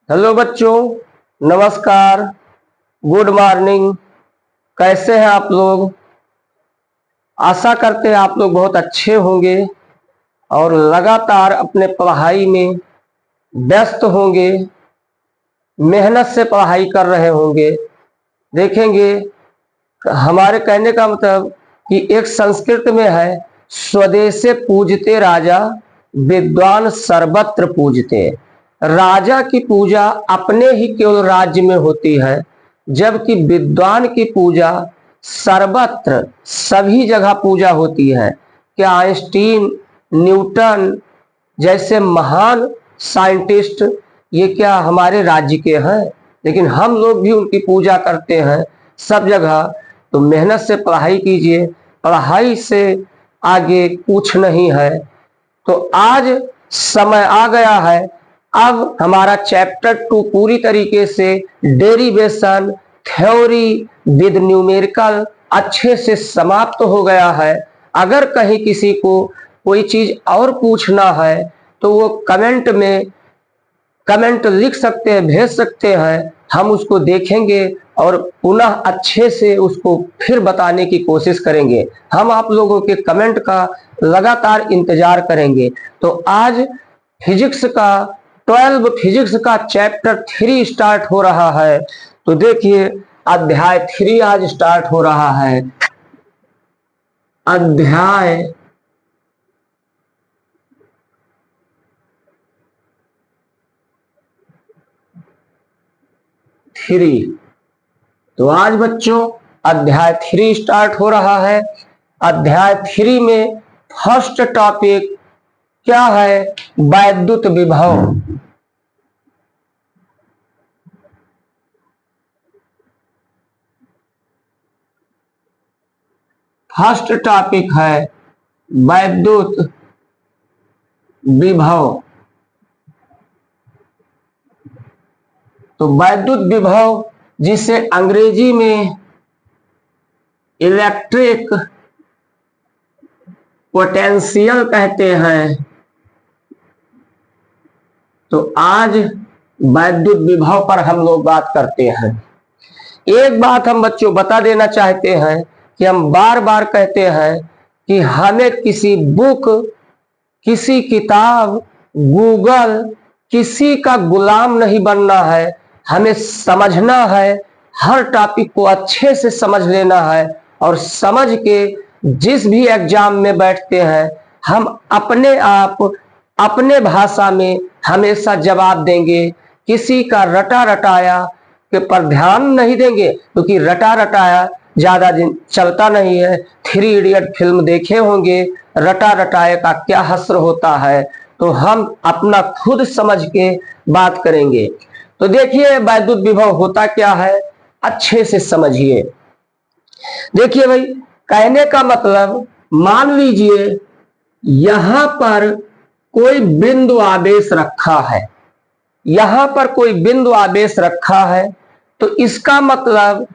Hello बच्चों, नमस्कार, good morning. कैसे हैं आप लोग? आशा करते हैं आप लोग बहुत अच्छे होंगे और लगातार अपने पढ़ाई में व्यस्त होंगे, मेहनत से पढ़ाई कर रहे होंगे। देखेंगे, हमारे कहने का मतलब कि एक संस्कृत में है, स्वदेशे पूजते राजा, विद्वान सर्वत्र पूजते। राजा की पूजा अपने ही केवल राज्य में होती है, जबकि विद्वान की पूजा सर्वत्र सभी जगह पूजा होती है। क्या आइंस्टीन, न्यूटन जैसे महान साइंटिस्ट ये क्या हमारे राज्य के हैं? लेकिन हम लोग भी उनकी पूजा करते हैं सब जगह। तो मेहनत से पढ़ाई कीजिए, पढ़ाई से आगे कुछ नहीं है। तो आज समय आ गया है, अब हमारा चैप्टर 2 पूरी तरीके से डेरिवेशन थ्योरी विद न्यूमेरिकल अच्छे से समाप्त हो गया है। अगर कहीं किसी को कोई चीज और पूछना है तो वो कमेंट लिख सकते हैं, भेज सकते हैं, हम उसको देखेंगे और पुनः अच्छे से उसको फिर बताने की कोशिश करेंगे। हम आप लोगों के कमेंट का लगातार इंतजार करेंगे। तो आज फिजिक्स का 12 फिजिक्स का चैप्टर 3 स्टार्ट हो रहा है। तो देखिए, अध्याय 3 आज स्टार्ट हो रहा है। अध्याय 3। तो आज बच्चों अध्याय 3 स्टार्ट हो रहा है। अध्याय 3 में फर्स्ट टॉपिक क्या है? वैद्युत विभव। फर्स्ट टॉपिक है वैद्युत विभव। तो वैद्युत विभव जिसे अंग्रेजी में इलेक्ट्रिक पोटेंशियल कहते हैं। तो आज वैद्युत विभव पर हम लोग बात करते हैं। एक बात हम बच्चों बता देना चाहते हैं कि हम बार बार कहते हैं कि हमें किसी बुक, किसी किताब, गूगल, किसी का गुलाम नहीं बनना है। हमें समझना है, हर टॉपिक को अच्छे से समझ लेना है और समझ के जिस भी एग्जाम में बैठते हैं हम अपने आप अपने भाषा में हमेशा जवाब देंगे। किसी का रटा रटाया के पर ध्यान नहीं देंगे, क्योंकि रटा रटाया ज्यादा दिन चलता नहीं है। 3 इडियट फिल्म देखे होंगे, रटा रटाए का क्या हश्र होता है। तो हम अपना खुद समझ के बात करेंगे। तो देखिए, वैद्युत विभव होता क्या है, अच्छे से समझिए। देखिए भाई, कहने का मतलब, मान लीजिए यहां पर कोई बिंदु आवेश रखा है, यहां पर कोई बिंदु आवेश रखा है, तो इसका मतलब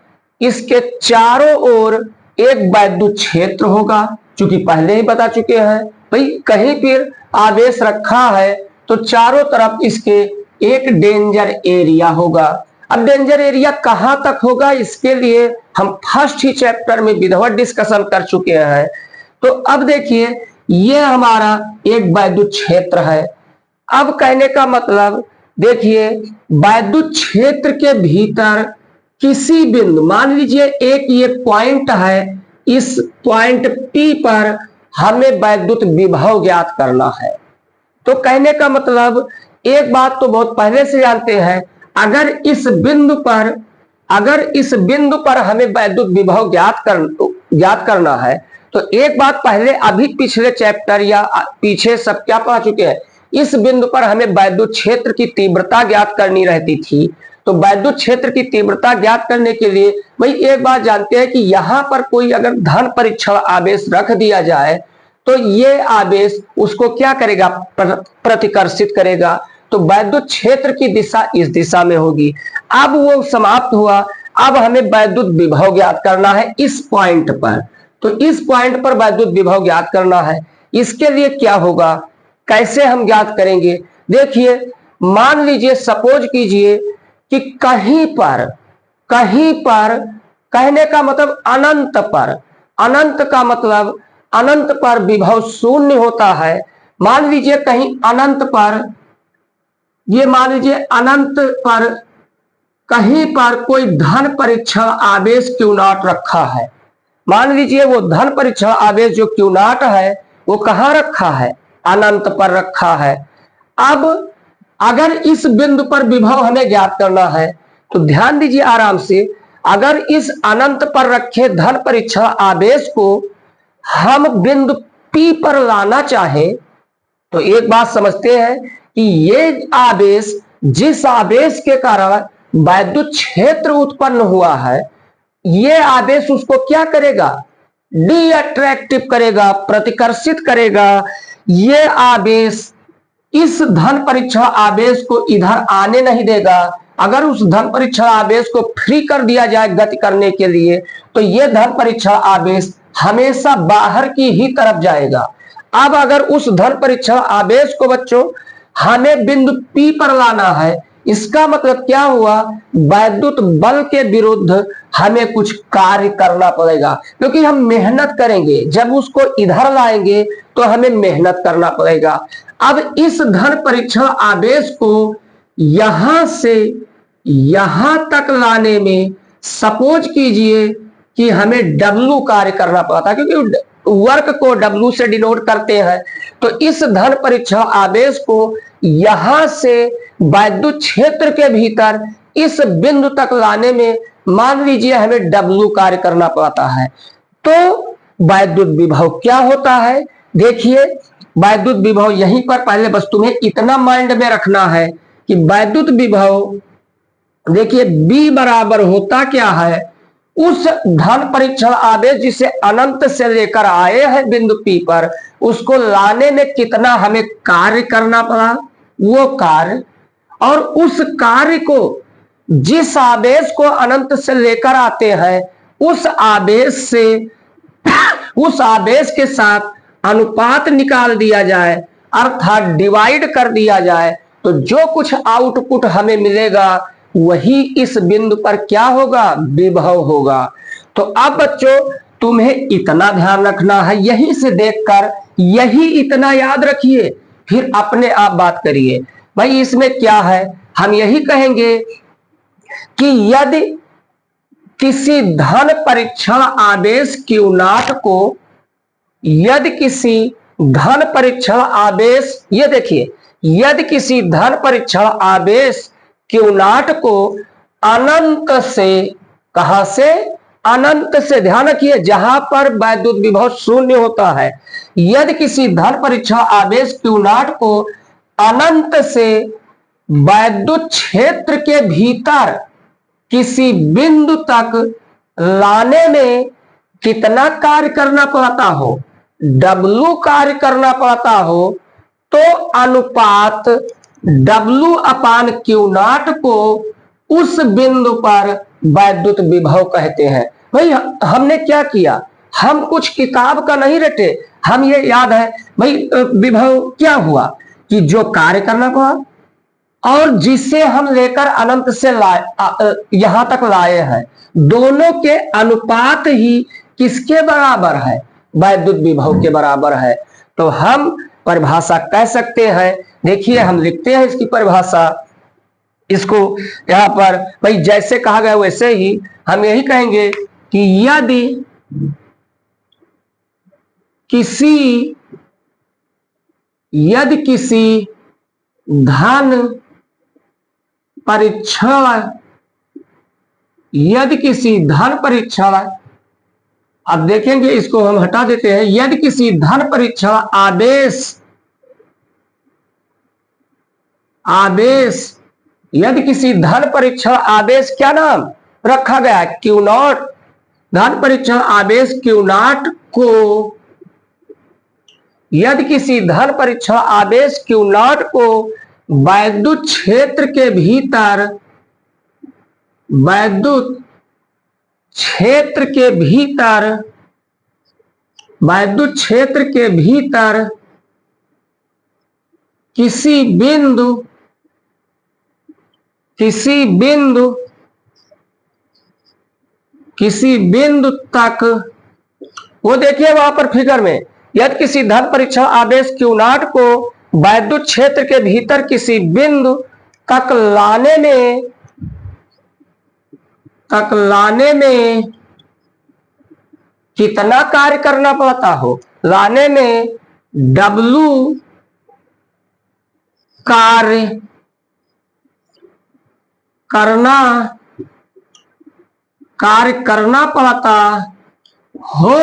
इसके चारों ओर एक वैद्युत क्षेत्र होगा। चूंकि पहले ही बता चुके हैं भाई, कहीं पर आवेश रखा है तो चारों तरफ इसके एक डेंजर एरिया होगा। अब डेंजर एरिया कहां तक होगा, इसके लिए हम फर्स्ट ही चैप्टर में विधिवत डिस्कशन कर चुके हैं। तो अब देखिए, यह हमारा एक वैद्युत क्षेत्र है। अब कहने का मतलब देखिए, वैद्युत क्षेत्र के भीतर किसी बिंदु, मान लीजिए एक ये पॉइंट है, इस पॉइंट P पर हमें वैद्युत विभव ज्ञात करना है। तो कहने का मतलब एक बात तो बहुत पहले से जानते हैं, अगर इस बिंदु पर हमें वैद्युत विभव ज्ञात करना है, तो एक बात पहले अभी पिछले चैप्टर या पीछे सब क्या पढ़ चुके हैं, इस बिंदु पर हमें वैद्युत क्षेत्र की तीव्रता ज्ञात करनी रहती थी। तो वैद्युत क्षेत्र की तीव्रता ज्ञात करने के लिए भाई एक बात जानते हैं कि यहां पर कोई अगर धन परीक्षण आवेश रख दिया जाए तो ये आवेश उसको क्या करेगा, प्रतिकर्षित करेगा। तो वैद्युत क्षेत्र की दिशा इस दिशा में होगी। अब वो समाप्त हुआ, अब हमें वैद्युत विभव ज्ञात करना है इस पॉइंट पर। तो इस पॉइंट पर वैद्युत विभव ज्ञात करना है। इसके लिए क्या होगा, कैसे हम ज्ञात करेंगे? देखिए, मान लीजिए, सपोज कीजिए कि कहीं पर कहने का मतलब अनंत पर, अनंत का मतलब अनंत पर विभव शून्य होता है। मान लीजिए कहीं अनंत पर, ये मान लीजिए अनंत पर कहीं पर कोई धन परीक्षण आवेश क्यू नॉट रखा है। मान लीजिए वो धन परीक्षण आवेश जो क्यू नॉट है वो कहां रखा है, अनंत पर रखा है। अब अगर इस बिंदु पर विभव हमें ज्ञात करना है तो ध्यान दीजिए आराम से, अगर इस अनंत पर रखे धन परीक्षण आवेश को हम बिंदु P पर लाना चाहे तो एक बात समझते हैं कि ये आवेश, जिस आवेश के कारण वैद्युत क्षेत्र उत्पन्न हुआ है, ये आवेश उसको क्या करेगा, डी अट्रैक्टिव करेगा, प्रतिकर्षित करेगा। ये आवेश इस धन परीक्षण आवेश को इधर आने नहीं देगा। अगर उस धन परीक्षण आवेश को फ्री कर दिया जाए गति करने के लिए तो यह धन परीक्षण आवेश हमेशा बाहर की ही तरफ जाएगा। अब अगर उस धन परीक्षण आवेश को बच्चों हमें बिंदु P पर लाना है, इसका मतलब क्या हुआ, वैद्युत बल के विरुद्ध हमें कुछ कार्य करना पड़ेगा, क्योंकि हम मेहनत करेंगे, जब उसको इधर लाएंगे तो हमें मेहनत करना पड़ेगा। अब इस धन परीक्षण आवेश को यहां से यहां तक लाने में सपोज कीजिए कि हमें W कार्य करना पड़ा था, क्योंकि वर्क को W से डिनोट करते हैं। तो इस धन परीक्षण आवेश को यहां से वैद्युत क्षेत्र के भीतर इस बिंदु तक लाने में मान लीजिए हमें W कार्य करना पड़ता है। तो वैद्युत विभव क्या होता है, देखिए वैद्युत विभव यहीं पर पहले बस तुम्हें इतना माइंड में रखना है कि वैद्युत विभव देखिए B बराबर होता क्या है, उस धन परीक्षण आवेश जिसे अनंत से लेकर आए हैं बिंदु P पर, उसको लाने में कितना हमें कार्य करना पड़ा, वो कार्य, और उस कार्य को जिस आवेश को अनंत से लेकर आते हैं उस आवेश से उस आवेश के साथ अनुपात निकाल दिया जाए, अर्थात डिवाइड कर दिया जाए, तो जो कुछ आउटपुट हमें मिलेगा वही इस बिंदु पर क्या होगा, विभव होगा। तो अब बच्चों तुम्हें इतना ध्यान रखना है, यहीं से देखकर यही इतना याद रखिए, फिर अपने आप बात करिए। भाई इसमें क्या है, हम यही कहेंगे कि यदि किसी धन परीक्षण आवेश क्यू नॉट को, यदि किसी धन परीक्षण आवेश, ये देखिए, यदि किसी धन परीक्षण आवेश क्यू नॉट को अनंत से, कहां से, अनंत से, ध्यान रखिए जहां पर वैद्युत विभव शून्य होता है, यदि किसी धन परीक्षण आवेश क्यू नॉट को अनंत से वैद्युत क्षेत्र के भीतर किसी बिंदु तक लाने में कितना कार्य करना पड़ता हो, W कार्य करना पड़ता हो, तो अनुपात W अपान क्यू नॉट को उस बिंदु पर वैद्युत विभव कहते हैं। भाई हमने क्या किया, हम कुछ किताब का नहीं रटे, हम ये याद है भाई विभव क्या हुआ कि जो कार्य करना पड़ा और जिसे हम लेकर अनंत से लाए, यहां तक लाए हैं, दोनों के अनुपात ही किसके बराबर है, वैद्युत विभव के बराबर है। तो हम परिभाषा कह सकते हैं, देखिए हम लिखते हैं इसकी परिभाषा, इसको यहां पर भाई जैसे कहा गया वैसे ही हम यही कहेंगे कि यदि किसी धन परीक्षण, अब देखेंगे इसको हम हटा देते हैं, यदि किसी धन परीक्षण यदि किसी धन परीक्षण आवेश क्या नाम रखा गया, क्यू नॉट, धन परीक्षण आवेश क्यू नॉट को, यदि किसी धन परीक्षण आवेश क्यू नॉट को वैद्युत क्षेत्र के भीतर, वैद्युत क्षेत्र के भीतर किसी बिंदु किसी बिंदु तक, वो देखिए वहां पर फिगर में, यदि किसी धन परीक्षण आवेश Q नॉट को वैद्युत क्षेत्र के भीतर किसी बिंदु तक लाने में कितना कार्य करना पड़ता हो, लाने में W कार्य करना पड़ता हो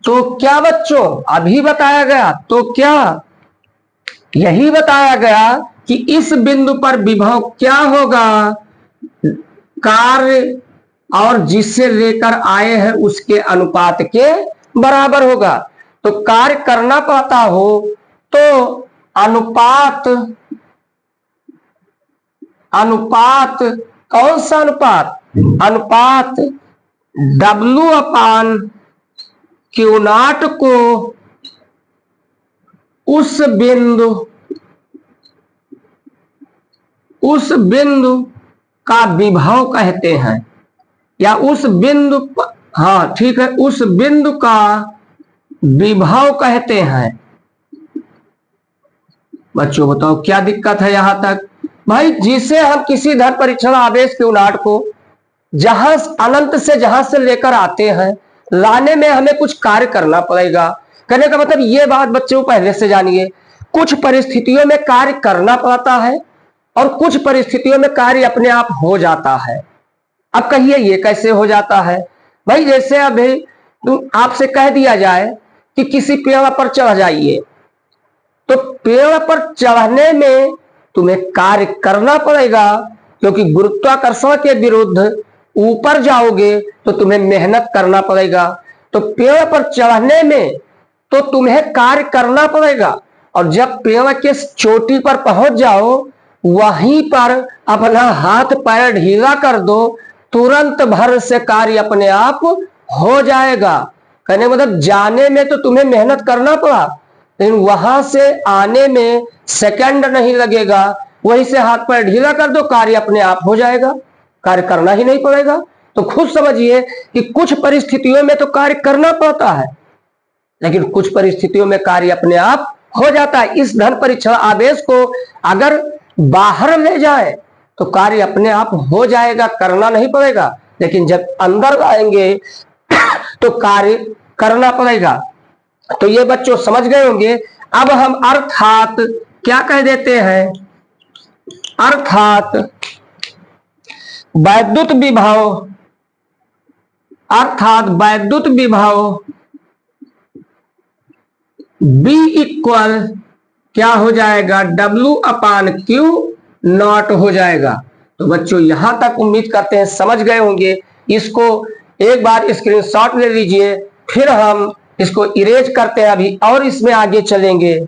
तो क्या बच्चों अभी बताया गया, तो क्या यही बताया गया कि इस बिंदु पर विभव क्या होगा, कार्य और जिससे लेकर आए हैं उसके अनुपात के बराबर होगा। तो कार्य करना पड़ता हो तो अनुपात कौन सा अनुपात W अपान Q नॉट को उस बिंदु का विभव कहते हैं, या उस बिंदु, हाँ ठीक है, उस बिंदु का विभव कहते हैं। बच्चों बताओ क्या दिक्कत है यहां तक? भाई जिसे हम किसी धन परीक्षण आवेश Q नॉट को जहां अनंत से जहां से लेकर आते हैं, लाने में हमें कुछ कार्य करना पड़ेगा। कहने का मतलब ये बात बच्चों पहले से जानिए, कुछ परिस्थितियों में कार्य करना पड़ता है और कुछ परिस्थितियों में कार्य अपने आप हो जाता है। अब कहिए ये कैसे हो जाता है? भाई जैसे अभी आपसे कह दिया जाए कि किसी पेड़ पर चढ़ जाइए, तो पेड़ पर चढ़ने में तुम्हें कार्य करना पड़ेगा, क्योंकि गुरुत्वाकर्षण के विरुद्ध ऊपर जाओगे तो तुम्हें मेहनत करना पड़ेगा। तो पेड़ पर चढ़ने में तो तुम्हें कार्य करना पड़ेगा, और जब पेड़ के चोटी पर पहुंच जाओ वहीं पर अपना हाथ पैर ढीला कर दो, तुरंत भर से कार्य अपने आप हो जाएगा। कहने मतलब जाने में तो तुम्हें मेहनत करना पड़ा, लेकिन वहां से आने में सेकंड नहीं लगेगा, वहीं से हाथ पैर ढीला कर दो, कार्य अपने आप हो जाएगा, कार्य करना ही नहीं पड़ेगा। तो खुद समझिए कि कुछ परिस्थितियों में तो कार्य करना पड़ता है, लेकिन कुछ परिस्थितियों में कार्य अपने आप हो जाता है। इस धन परीक्षण आवेश को अगर बाहर ले जाए तो कार्य अपने आप हो जाएगा, करना नहीं पड़ेगा, लेकिन जब अंदर आएंगे तो कार्य करना पड़ेगा। तो ये बच्चों समझ गए होंगे। अब हम अर्थात क्या कह देते हैं, अर्थात वैद्युत विभव B इक्वल क्या हो जाएगा, W अपान Q नॉट हो जाएगा। तो बच्चों यहां तक उम्मीद करते हैं समझ गए होंगे। इसको एक बार स्क्रीनशॉट ले लीजिए, फिर हम इसको इरेज करते हैं अभी और इसमें आगे चलेंगे।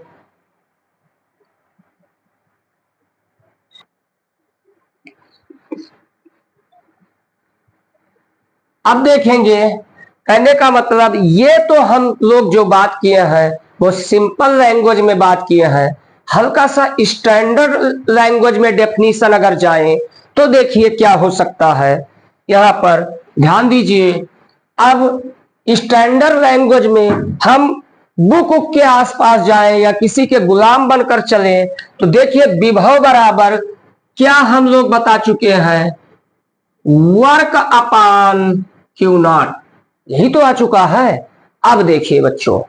अब देखेंगे, कहने का मतलब ये तो हम लोग जो बात किए हैं वो सिंपल लैंग्वेज में बात किए हैं। हल्का सा स्टैंडर्ड लैंग्वेज में डेफिनेशन अगर जाएं तो देखिए क्या हो सकता है। यहां पर ध्यान दीजिए, अब स्टैंडर्ड लैंग्वेज में हम बुक के आसपास जाएं या किसी के गुलाम बनकर चलें तो देखिए विभव बराबर क्या हम लोग बता चुके हैं, वर्क अपान Q नॉट, यही तो आ चुका है। अब देखिए बच्चों,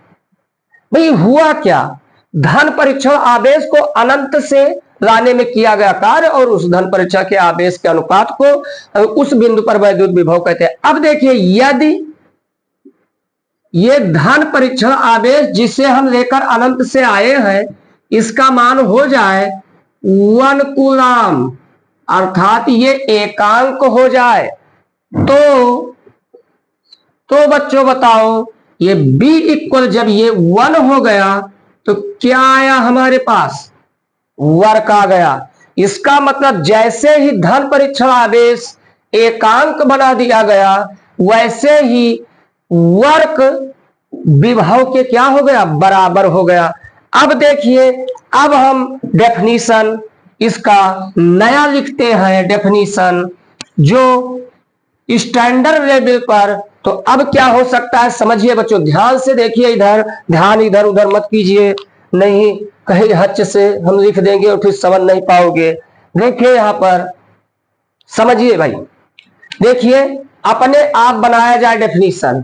भाई हुआ क्या, धन परीक्षण आवेश को अनंत से लाने में किया गया कार्य और उस धन परीक्षण के आवेश के अनुपात को उस बिंदु पर वैद्युत विभव कहते हैं। अब देखिए यदि ये धन परीक्षण आवेश जिसे हम लेकर अनंत से आए हैं इसका मान हो जाए 1 कूलाम, अर्थात ये एकांक हो जाए, तो बच्चों बताओ ये B इक्वल जब ये 1 हो गया तो क्या आया हमारे पास, वर्क आ गया। इसका मतलब जैसे ही धन परीक्षण आवेश एकांक बना दिया गया वैसे ही वर्क विभव के क्या हो गया, बराबर हो गया। अब देखिए, अब हम डेफिनेशन इसका नया लिखते हैं डेफिनीशन जो स्टैंडर्ड लेवल पर। तो अब क्या हो सकता है समझिए बच्चों, ध्यान से देखिए, इधर ध्यान इधर उधर मत कीजिए, नहीं कहीं हच से हम लिख देंगे और फिर समझ नहीं पाओगे। देखिए यहां पर समझिए भाई, देखिए अपने आप बनाया जाए डेफिनीशन।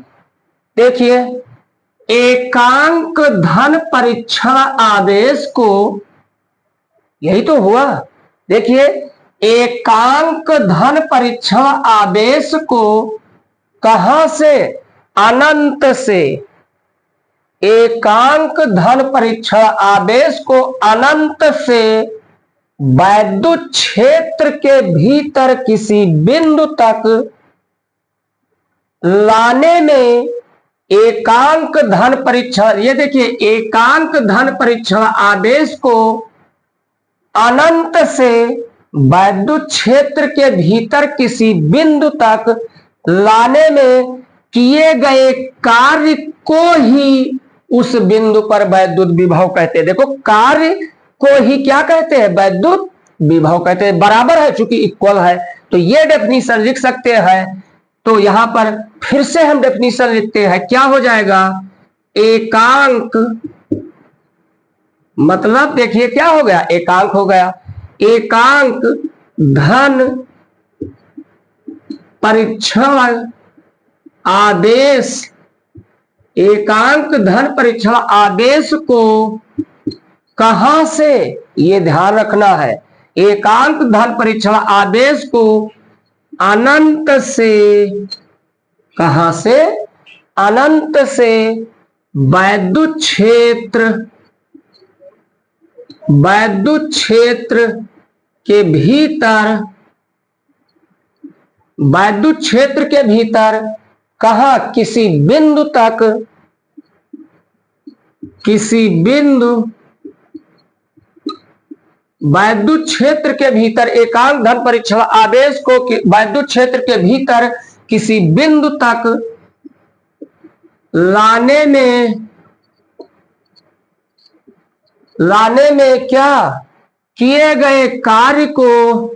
देखिए एकांक धन परीक्षण आदेश को, यही तो हुआ। देखिए एकांक धन परीक्षण आदेश को कहां से, अनंत से, एकांक धन परीक्षण आदेश को अनंत से वैद्युत क्षेत्र के भीतर किसी बिंदु तक लाने में एकांक धन परीक्षण, ये देखिए एकांक धन परीक्षण आदेश को अनंत से वैद्युत क्षेत्र के भीतर किसी बिंदु तक लाने में किए गए कार्य को ही उस बिंदु पर वैद्युत विभव कहते हैं। देखो कार्य को ही क्या कहते हैं, वैद्युत विभव कहते हैं। बराबर है, चूंकि इक्वल है तो ये डेफिनीशन लिख सकते हैं। तो यहां पर फिर से हम डेफिनीशन लिखते हैं, क्या हो जाएगा, एकांक मतलब देखिए क्या हो गया, एकांक हो गया, एकांक धन परीक्षण आदेश, एकांक धन परीक्षण आदेश को कहां से, ये ध्यान रखना है, एकांक धन परीक्षण आदेश को अनंत से, कहां से, अनंत से वैद्युत क्षेत्र, वैद्युत क्षेत्र के भीतर, वैद्युत क्षेत्र के भीतर कहां, किसी बिंदु तक, किसी बिंदु, वैद्युत क्षेत्र के भीतर एकांक धन परीक्षण आदेश को वैद्युत क्षेत्र के भीतर किसी बिंदु तक लाने में क्या, किए गए कार्य को,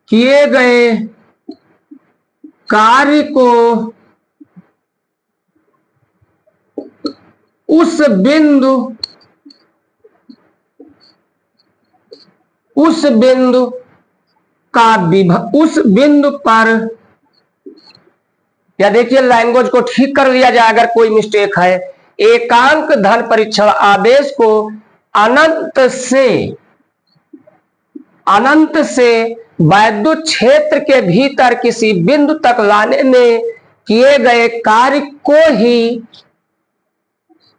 किए गए कार्य को उस बिंदु, उस बिंदु का विभव, उस बिंदु पर, या देखिए लैंग्वेज को ठीक कर लिया जाए अगर कोई मिस्टेक है, एकांक धन परीक्षण आदेश को अनंत से वैद्युत क्षेत्र के भीतर किसी बिंदु तक लाने में किए गए कार्य को ही,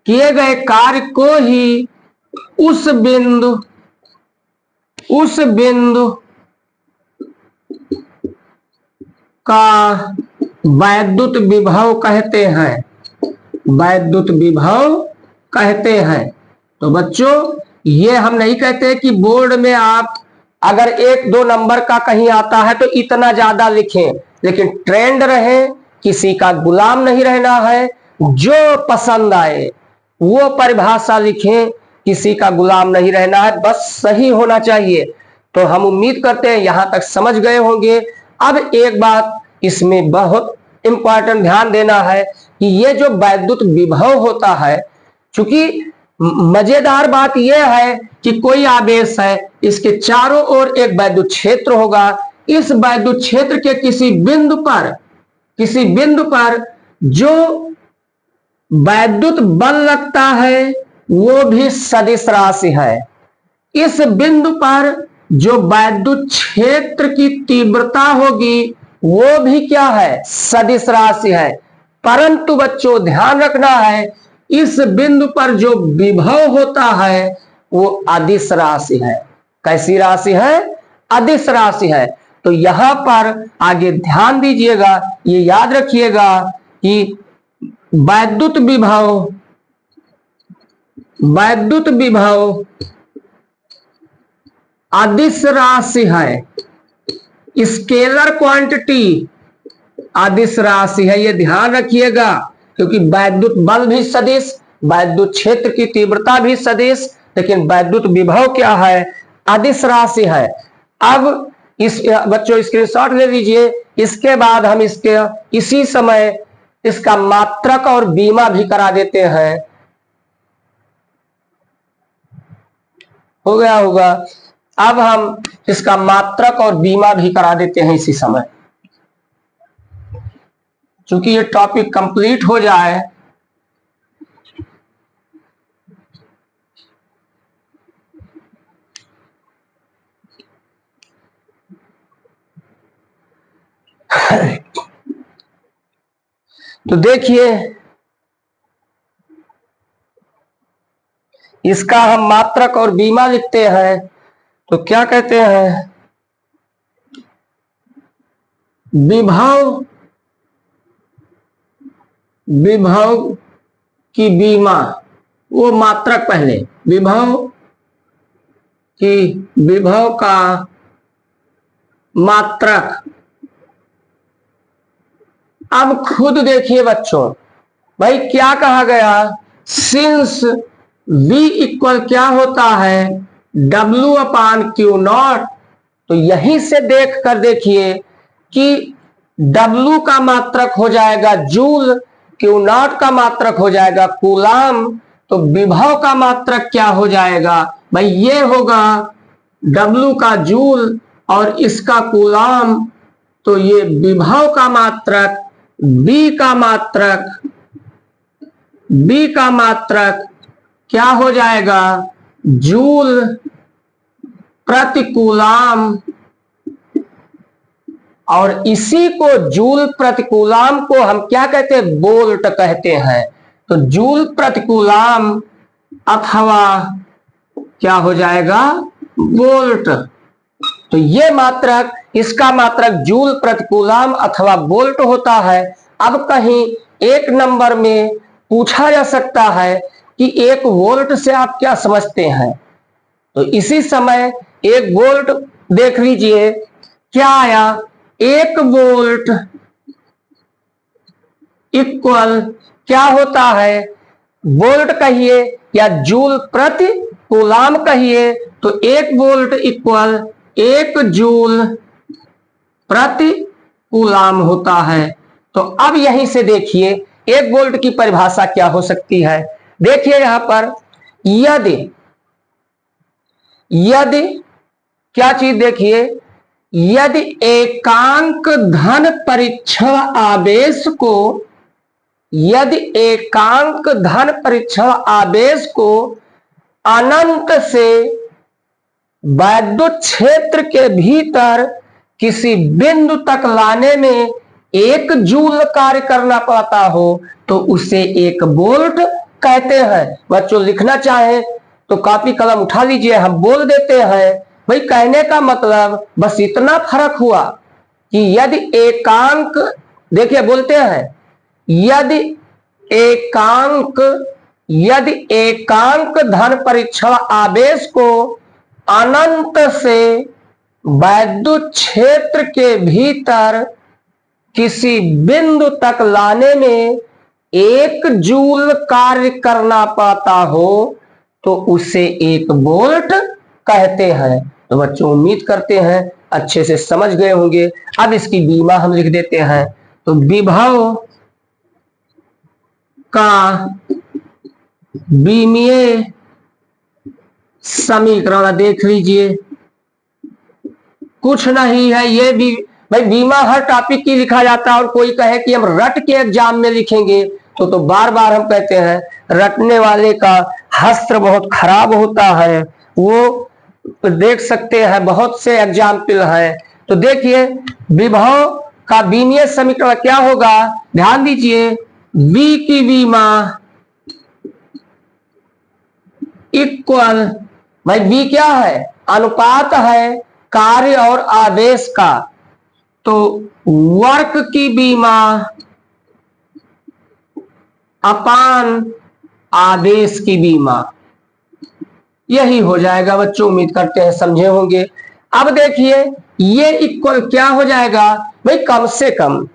किए गए कार्य को ही उस बिंदु, उस बिंदु का वैद्युत विभव कहते हैं, वैद्युत विभव कहते हैं। तो बच्चों ये हम नहीं कहते कि बोर्ड में आप अगर 1-2 नंबर का कहीं आता है तो इतना ज्यादा लिखें, लेकिन ट्रेंड रहे, किसी का गुलाम नहीं रहना है, जो पसंद आए वो परिभाषा लिखें, किसी का गुलाम नहीं रहना है, बस सही होना चाहिए। तो हम उम्मीद करते हैं यहां तक समझ गए होंगे। अब एक बात इसमें बहुत इंपॉर्टेंट ध्यान देना है कि ये जो वैद्युत विभव होता है, चूंकि मजेदार बात यह है कि कोई आवेश है, इसके चारों ओर एक वैद्युत क्षेत्र होगा, इस वैद्युत क्षेत्र के किसी बिंदु पर, किसी बिंदु पर जो वैद्युत बल लगता है वो भी सदिश राशि है। इस बिंदु पर जो वैद्युत क्षेत्र की तीव्रता होगी वो भी क्या है, सदिश राशि है। परंतु बच्चों ध्यान रखना है, इस बिंदु पर जो विभव होता है वो अदिश राशि है। कैसी राशि है, अदिश राशि है। तो यहां पर आगे ध्यान दीजिएगा, ये याद रखिएगा कि वैद्युत विभव, वैद्युत विभव अदिश राशि है, स्केलर क्वांटिटी अदिश राशि है, ये ध्यान रखिएगा। क्योंकि वैद्युत बल भी सदिश, वैद्युत क्षेत्र की तीव्रता भी सदिश, लेकिन वैद्युत विभव क्या है, अदिश राशि है। अब इस बच्चों स्क्रीनशॉट ले लीजिए। इसके बाद हम इसके इसी समय इसका मात्रक और बीमा भी करा देते हैं। हो गया होगा। अब हम इसका मात्रक और बीमा भी करा देते हैं इसी समय, क्योंकि ये टॉपिक कंप्लीट हो जाए। तो देखिए, इसका हम मात्रक और बीमा लिखते हैं तो क्या कहते हैं, विभव की बीमा, वो मात्रक पहले, विभव का मात्रक। अब खुद देखिए बच्चों, भाई क्या कहा गया, सिंस V इक्वल क्या होता है, W/Q0। तो यहीं से देख कर देखिए कि W का मात्रक हो जाएगा जूल, Q0 का मात्रक हो जाएगा कूलाम। तो विभव का मात्रक क्या हो जाएगा भाई, ये होगा W का जूल और इसका कूलाम। तो ये विभव का मात्रक B का मात्रक क्या हो जाएगा, जूल प्रति कूलाम। और इसी को जूल प्रति कूलाम को हम क्या कहते हैं, वोल्ट कहते हैं। तो जूल प्रति कूलाम अथवा क्या हो जाएगा, वोल्ट। तो ये मात्रक, इसका मात्रक जूल प्रति कूलाम अथवा वोल्ट होता है। अब कहीं एक नंबर में पूछा जा सकता है कि 1 वोल्ट से आप क्या समझते हैं। तो इसी समय 1 वोल्ट देख लीजिए क्या आया, 1 वोल्ट इक्वल क्या होता है, वोल्ट कहिए या जूल प्रति कूलाम कहिए। तो 1 वोल्ट इक्वल 1 जूल प्रति कूलाम होता है। तो अब यहीं से देखिए 1 वोल्ट की परिभाषा क्या हो सकती है। देखिए यहां पर यदि क्या चीज, देखिए यदि एकांक धन परीक्षण आवेश को अनंत से वैद्युत क्षेत्र के भीतर किसी बिंदु तक लाने में 1 जूल कार्य करना पड़ता हो तो उसे 1 वोल्ट कहते हैं। बच्चों लिखना चाहे तो कॉपी कलम उठा लीजिए, हम बोल देते हैं। भाई कहने का मतलब बस इतना फर्क हुआ कि यदि एकांक, देखिए बोलते हैं यदि एकांक धन परीक्षण आवेश को अनंत से वैद्युत क्षेत्र के भीतर किसी बिंदु तक लाने में 1 जूल कार्य करना पाता हो तो उसे 1 वोल्ट कहते हैं। तो बच्चों उम्मीद करते हैं अच्छे से समझ गए होंगे। अब इसकी बीमा हम लिख देते हैं। तो विभव का बीमीय समीकरण देख लीजिए, कुछ नहीं है, ये भी भाई बीमा हर टॉपिक की लिखा जाता है। और कोई कहे कि हम रट के एग्जाम में लिखेंगे तो बार बार हम कहते हैं रटने वाले का हस्त्र बहुत खराब होता है। वो देख सकते हैं बहुत से एग्जाम्पल हैं। तो देखिए विभव का बीमीय समीकरण क्या होगा, ध्यान दीजिए, V की बीमा इक्वल, भाई V क्या है, अनुपात है कार्य और आवेश का। तो वर्क की बीमा अपान आवेश की बीमा, यही हो जाएगा बच्चों। उम्मीद करते हैं समझे होंगे। अब देखिए ये इक्वल क्या हो जाएगा, भाई कम से कम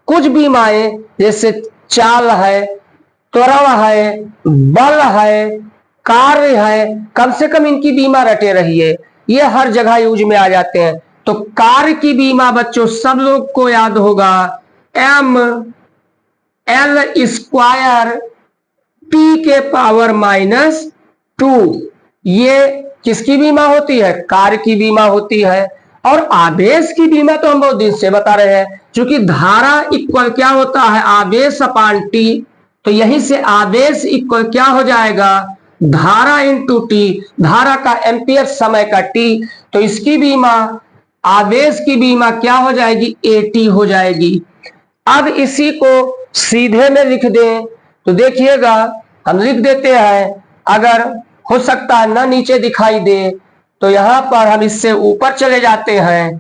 कुछ बीमाएं जैसे चाल है, त्वरण है, बल है, कार्य है, कम से कम इनकी बीमा रटे रहिए। ये हर जगह यूज में आ जाते हैं। तो कार्य की बीमा बच्चों सब लोग को याद होगा, एम एल स्क्वायर टी के पावर -2। ये किसकी बीमा होती है? कार्य की बीमा होती है। और आवेश की बीमा तो हम बहुत दिन से बता रहे हैं, क्योंकि धारा इक्वल क्या होता है? आवेश अपान टी। तो यहीं से आवेश इक्वल क्या हो जाएगा? धारा इंटू टी, धारा का एम्पियर, समय का टी। तो इसकी बीमा, आवेश की बीमा क्या हो जाएगी? एटी हो जाएगी। अब इसी को सीधे में लिख दें तो देखिएगा, हम लिख देते हैं, अगर हो सकता है ना नीचे दिखाई दे तो यहां पर हम इससे ऊपर चले जाते हैं।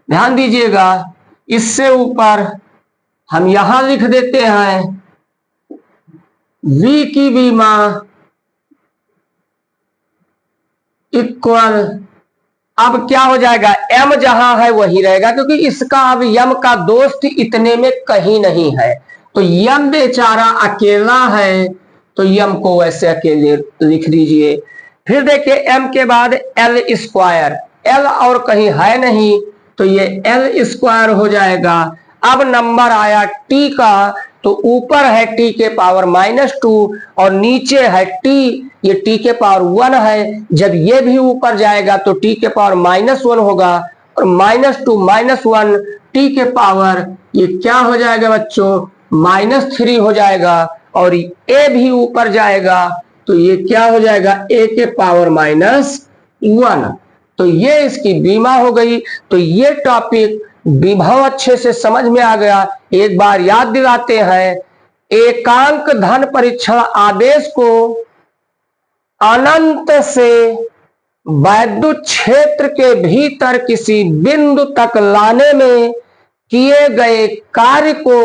ध्यान दीजिएगा, इससे ऊपर हम यहां लिख देते हैं V की बीमा इक्वल, अब क्या हो जाएगा? M जहां है वही रहेगा, क्योंकि इसका अब यम का दोस्त इतने में कहीं नहीं है। तो यम बेचारा अकेला है, तो यम को वैसे अकेले लिख दीजिए। फिर देखिए m के बाद एल स्क्वायर, एल और कहीं है नहीं, तो ये एल स्क्वायर हो जाएगा। अब नंबर आया t का, तो ऊपर है t के पावर -2 और नीचे है t, ये t के पावर 1 है। जब ये भी ऊपर जाएगा तो t के पावर -1 होगा, और -2 -1 t के पावर ये क्या हो जाएगा बच्चों? -3 हो जाएगा। और a भी ऊपर जाएगा तो ये क्या हो जाएगा? a के पावर -1। तो ये इसकी बीमा हो गई। तो ये टॉपिक विभव अच्छे से समझ में आ गया। एक बार याद दिलाते हैं, एकांक धन परीक्षण आवेश को अनंत से वैद्युत क्षेत्र के भीतर किसी बिंदु तक लाने में किए गए कार्य को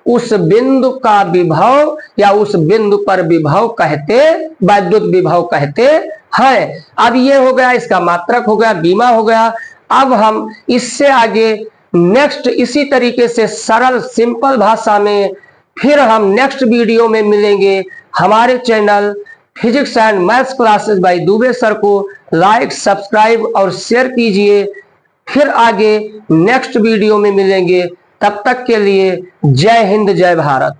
उस बिंदु का विभव या उस बिंदु पर विभव कहते, वैद्युत विभव कहते हैं। अब ये हो गया, इसका मात्रक हो गया, बीमा हो गया। अब हम इससे आगे नेक्स्ट इसी तरीके से सरल सिंपल भाषा में फिर हम नेक्स्ट वीडियो में मिलेंगे। हमारे channel physics and maths classes bye Dubey sir को लाइक, सब्सक्राइब और शेयर कीजिए। फिर आगे नेक्स्ट वीडियो में मिलेंगे। तब तक के लिए जय हिंद, जय भारत।